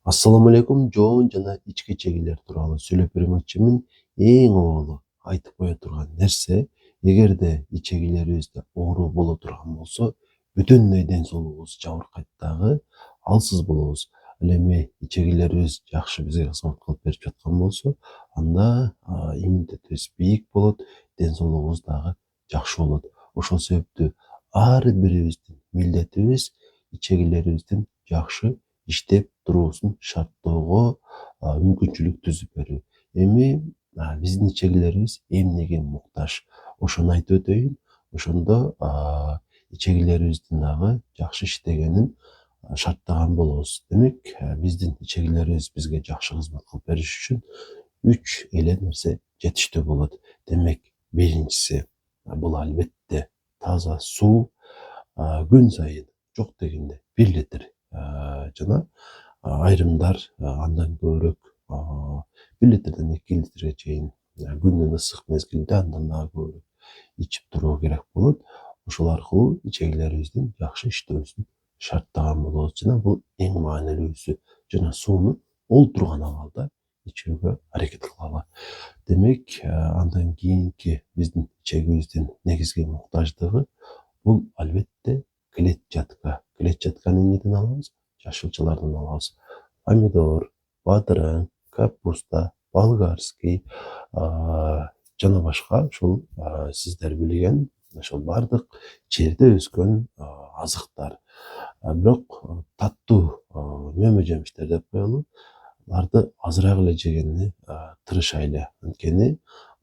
Assalamu alaikum. Жоон жана ички чегилер тууралуу сүйлөп бермекчимин. Эң обалы айтып кое турган нерсе, эгерде ичегилерибизде оору боло турган болсо, бүтүндөй ден соолугубуз жабыркайт дагы, алсыз болобуз. Ал эми ичегилерибиз жакшы бизге кызмат кылып берип жаткан болсо, анда иммунитетибиз бийик болот, ден соолугубуз дагы жакшы болот. Ошол себептүү ар бирибиздин милдетибиз ичегилерибиздин жакшы иштеп туруусун шарттоого мүмкүнчүлүк түзүп берүү. Эми биздин ичегилерибиз эмнеге муктаж? Ошону айтып өтөйүн. Ошондо ичегилерибиздин дагы жакшы иштегенин шарттаган болобуз. Демек, биздин ичегилерибиз бизге жакшы кызмат кылып бериш үчүн 3 эле нерсе жетиштүү болот. Демек, биринчиси бул албетте таза суу, күн сайын жок дегенде 1 литр жана айрымдар андан көбүрөөк 1 литрден 2 литрге чейин күндүн ысык мезгилинде андан дагы көбүрөөк ичип туруу керек болот. Ошол аркылуу ичегилерибиздин жакшы иштөөсүн шарттаган болобуз жана бул эң маанилүүсү. Жана сууну олтурган абалда ичүүгө аракет кылалы. Демек, андан кийинки биздин ичегибиздин негизги муктаждыгы бул албетте клетчатка. Клетчатканы эмнеден алабыз? Жашылчалардан алабыз. Помидор, бадыраң, капуста, болгарский жана башка ушул сиздер билген ошол бардык жерде өскөн азыктар. Бирок таттуу мөмө жемиштер деп коелу. Буларды азыраак эле жегенди тырышайлы. Анткени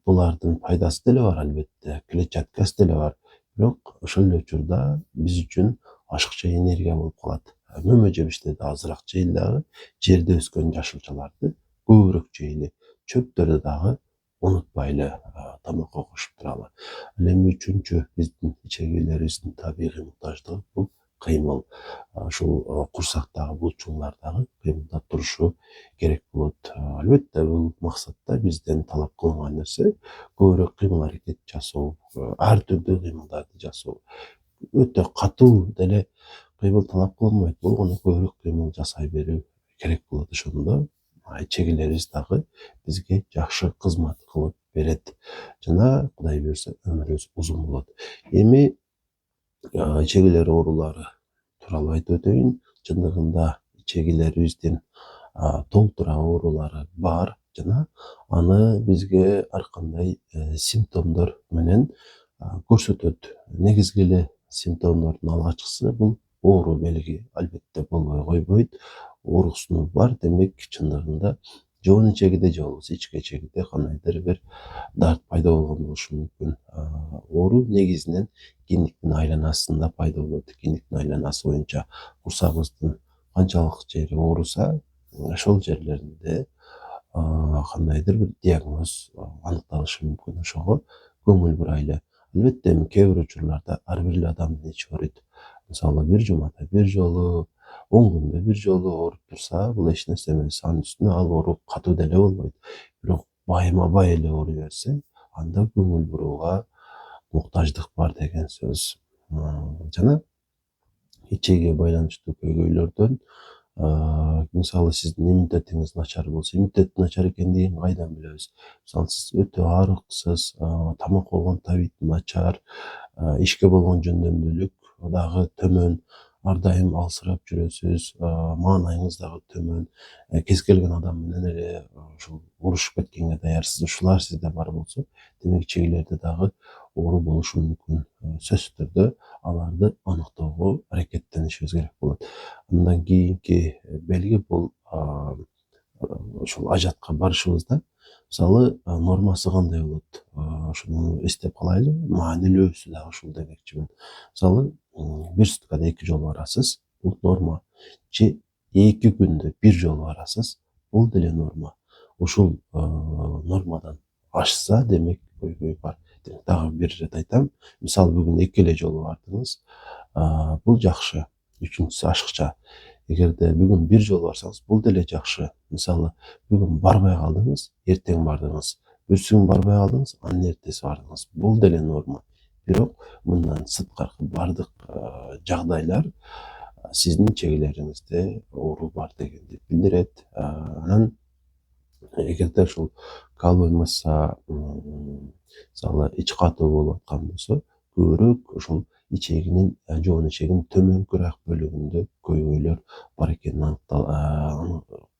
булардын пайдасы деле бар албетте, клетчаткасы деле бар. Бирок ошол эле учурда биз үчүн ашыкча энергия болуп калат. Мөмө жемиштерди азыраак жейли дагы, жерде өскөн жашылчаларды көбүрөөк жейли. Чөптөрдү дагы унутпайлы тамакка кошуп туралы. Ал эми үчүнчү биздин ичегилерибиздин табигый муктаждыгы бул кыймыл. Ушул курсактагы булчуңдар дагы кыймылдап турушу керек болот. Албетте бул максатта бизден талап кылынган нерсе көбүрөөк кыймыл аракет жасоо, ар түрдүү кыймылдарды жасоо. Өтө катуу деле кыймыл талап кылынбайт, болгону көбүрөөк кыймыл жасай берүү керек болот. Ошондо ичегилерибиз дагы бизге жакшы кызмат кылып берет жана Кудай буйрса өмүрүбүз узун болот. Эми ичегилер оорулары тууралуу айтып өтөйүн. Чындыгында ичегилерибиздин толтура оорулары бар жана аны бизге ар кандай симптомдор менен көрсөтөт. Негизги эле симптомдордун алгачкысы бул оору белги. Албетте болбой койбойт. Оорусунуз бар, демек чындыгында жоон ичегиде же болбосо ички ичегиде кандайдыр бир дарт пайда болгон болушу мүмкүн. Оору негизинен киндиктин айланасында пайда болот. Киндиктин айланасы боюнча курсагыбыздын канчалык жери ооруса, ошол жерлеринде кандайдыр бир диагноз аныкталышы мүмкүн. Ошого көңүл бурайлы. Албетте эми кээ бир учурларда ар бир эле адамдын ичи ооруйт. Мисалы бир жумада бир жолу, 10 күндө бир жолу ооруп турса, бул эч нерсе эмес. Анын үстүнө ал оору катуу деле болбойт. Бирок байма-бай эле ооруй берсе, анда көңүл бурууга муктаждык бар деген сөз. Жана ичегиге байланыштуу көйгөйлөрдөн мисалы сиздин иммунитетиңиз начар болсо, иммунитет начар экендигин кайдан билебиз? Мисалы сиз өтө арыксыз, тамак болгон табит начар, ишке болгон жөндөмдүүлүк дагы төмөн, ар дайым алсырап жүрөсүз, маанайыңыз дагы төмөн, кез келген адам менен эле ушул урушуп кеткенге даярсыз. Ушулар сизде бар болсо, демек ичегилерде дагы оору болушу мүмкүн. Сөзсүз түрдө аларды аныктоого аракеттенишибиз керек болот. Андан кийинки белги бул ошол ажатка барышыбызда мисалы нормасы кандай болот? Ошону эстеп калайлы. Маанилүүсү дагы ушул демекчимин. Мисалы бир суткада 2 жолу барасыз, бул норма. Же 2 күндө 1 жолу барасыз, бул деле норма. Ушул нормадан ашса, демек көйгөй бар. Дагы бир ирет айтам. Мисалы бүгүн 2 эле жолу бардыңыз, бул жакшы. Үчүнчүсү ашыкча. Эгерде бүгүн 1 жолу барсаңыз, бул деле жакшы. Мисалы бүгүн барбай калдыңыз, эртең бардыңыз. Эртең күн барбай калдыңыз, анын эртеси бардыңыз. Бул деле норма. Бирок мындан сырткаркы бардык жагдайлар сиздин ичегилериңизде оору бар дегенди билдирет. Анан эгерде ушул калбый мышца мисалы ич катуу болуп аткан болсо, көбүрөөк ушул ичегинин жоон ичегинин төмөнкүрөөк бөлүгүндө көйгөйлөр бар экенин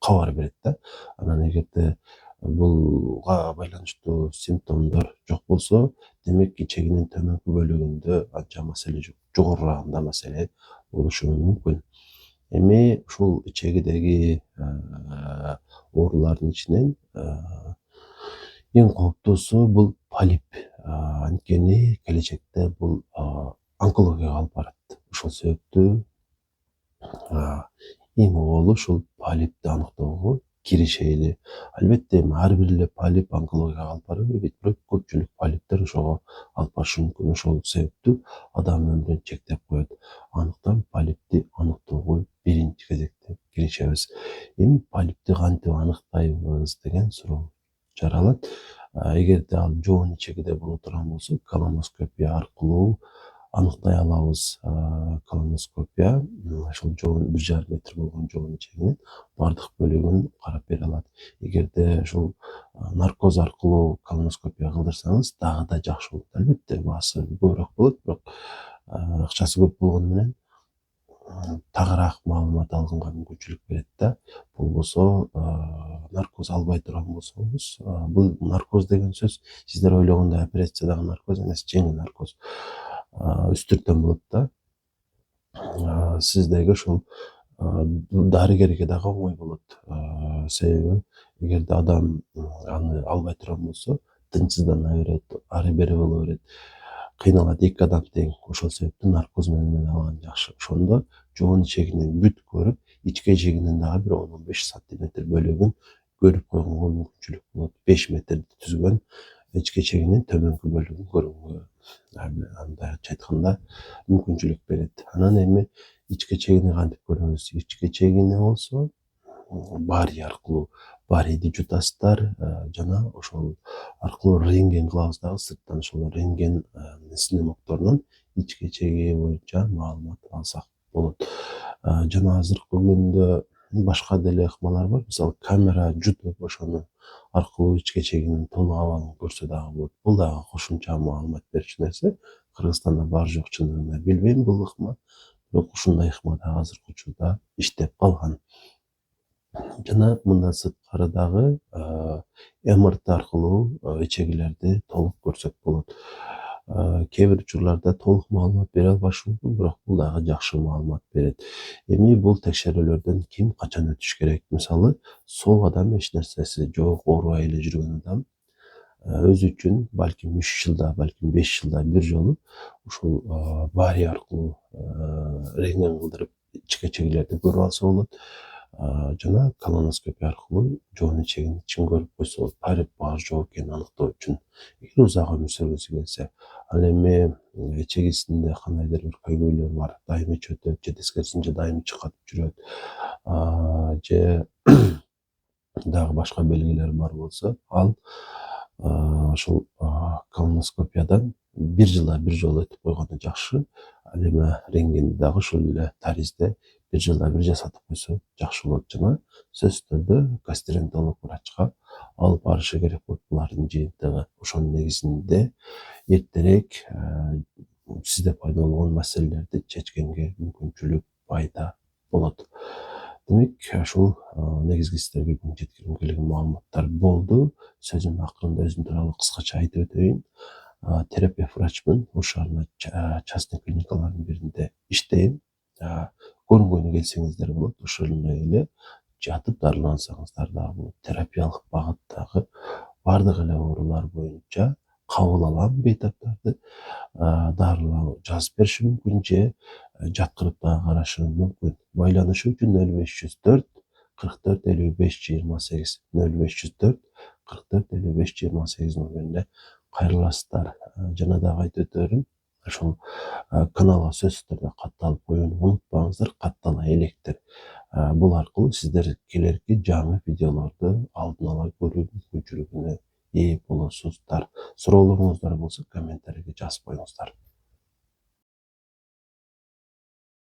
кабар берет да. Анан эгерде буга байланыштуу симптомдор жок болсо, демек ичегинин төмөнкү бөлүгүндө анча маселе жок, жогорураагында маселе болушу мүмкүн. Эми ушул ичегидеги оорулардын ичинен эң кооптуусу бул полип. Анткени келечекте бул онкологияга алып барат. Ошол себептүү эң оболу ушул полипти аныктоого киришели. Албетте эми ар бир эле полип онкологияга алып бара бербейт, бирок көпчүлүк полиптер ошого алып барышы мүмкүн. Ошол себептүү адам өмүрүн чектеп коет. Андыктан полипти аныктоого биринчи кезекте киришебиз. Эми полипти кантип аныктайбыз деген суроо жаралат. Эгерде ал жоон ичегиде боло турган болсо, колоноскопия аркылуу аныктай алабыз. Колоноскопия ошол жоон 1,5 метр болгон жоон ичегинин бардык бөлүгүн карап бере алат. Эгерде ушул наркоз аркылуу колоноскопия кылдырсаңыз, дагы да жакшы болот. Албетте баасы көбүрөөк болот, бирок акчасы көп болгону менен тагыраак маалымат алганга мүмкүнчүлүк берет да. Болбосо наркоз албай турган болсоңуз, бул наркоз деген сөз сиздер ойлогондой операциядагы наркоз эмес, жеңил наркоз. Үстүртөн болот да. Сиздеги ушул дарыгерге дагы оңой болот. Себеби эгерде адам аны албай турган болсо, тынчсыздана берет, ары бери боло берет. Кыйналат, эки адам тең. Ошол себептүү наркоз менен алган жакшы. Ошондо жоон ичегинин бүт көрүп, ичке ичегинин дагы бир 10-15 сантиметр бөлүгүн көрүп койгонго мүмкүнчүлүк болот. 5 метрди түзгөн ичке ичегинин төмөнкү бөлүгүн көрүүгө, андайча айтканда, мүмкүнчүлүк берет. Анан эми ичке ичегини кантип көрөбүз? Ичке ичегини болсо, барий аркылуу, барийди жутасыздар жана ошол аркылуу рентген кылабыз дагы сырттан. Ошол рентген снимокторунан ичке ичеги боюнча маалымат алсак болот. Жана азыркы күндө башка деле ыкмалар бар. Мисалы, камера жутуп ошону аркылуу ичке ичегинин толук абалын көрсө дагы болот. Бул дагы кошумча маалымат берчү нерсе. Кыргызстанда бар жок чындыгында билбейм бул ыкма, бирок ушундай ыкма дагы азыркы учурда иштеп калган. Жана мындан сырткары дагы МРТ аркылуу ичегилерди толук көрсөк болот. Кээ бир учурларда толук маалымат бере албашы мүмкүн, бирок бул дагы жакшы маалымат берет. Эми бул текшерүүлөрдөн ким качан өтүш керек? Мисалы, соо адам, эч нерсеси жок, оорубай эле жүргөн адам өзү үчүн балким 3 жылда, балким 5 жылда бир жолу ушул барий аркылуу рентген кылдырып ичке ичегилерди көрүп алса болот. Жана колоноскопия аркылуу жоон ичегинин ичин көрүп койсо болот, полип бар жок экенин аныктоо үчүн, эгер узак өмүр сүргүсү келсе. Ал эми ичегисинде кандайдыр бир көйгөйлөр бар, дайыма чөтөт, же тескерисинче дайыма чыкатып жүрөт, же дагы башка белгилер бар болсо, ал ошол колоноскопиядан 1 жылда бир жолу өтүп койгону жакшы. Ал эми рентгенди дагы ушул эле таризде 1 жылда бир жасатып койсо жакшы болот. Жана сөзсүз түрдө гастроэнтеролог врачка алып барышы керек болот булардын жыйынтыгы. Ошонун негизинде эртерээк сизде пайда болгон маселелерди чечкенге мүмкүнчүлүк пайда болот. Демек, ушул негизги сиздерге бүгүн жеткиргим келген маалыматтар болду. Сөзүмдүн акырында өзүм тууралуу кыскача айтып өтөйүн. Терапевт врачмын. Ош шаарында частный клиникалардын биринде иштейм. Көрүнгөнү келсеңиздер болот. Ошондой эле жатып дарылансаңыздар дагы болот. Терапиялык багыттагы бардык эле оорулар боюнча кабыл алам бейтаптарды. Дарылоо жазып беришим мүмкүн, же жаткырып дагы карашым мүмкүн. Байланышуу үчүн 0504 44 55 28 0504 44 55 28 номерине кайрыласыздар. Жана дагы айтып өтөрүм, ошол каналга сөзсүз түрдө катталып коюуну унутпаңыздар, каттала электир. Бул аркылуу сиздер келерки жаңы видеолорду алдын ала көрүү мүмкүнчүлүгүнө ээ болосуздар. Суроолоруңуздар болсо комментарийге жазып коюңуздар.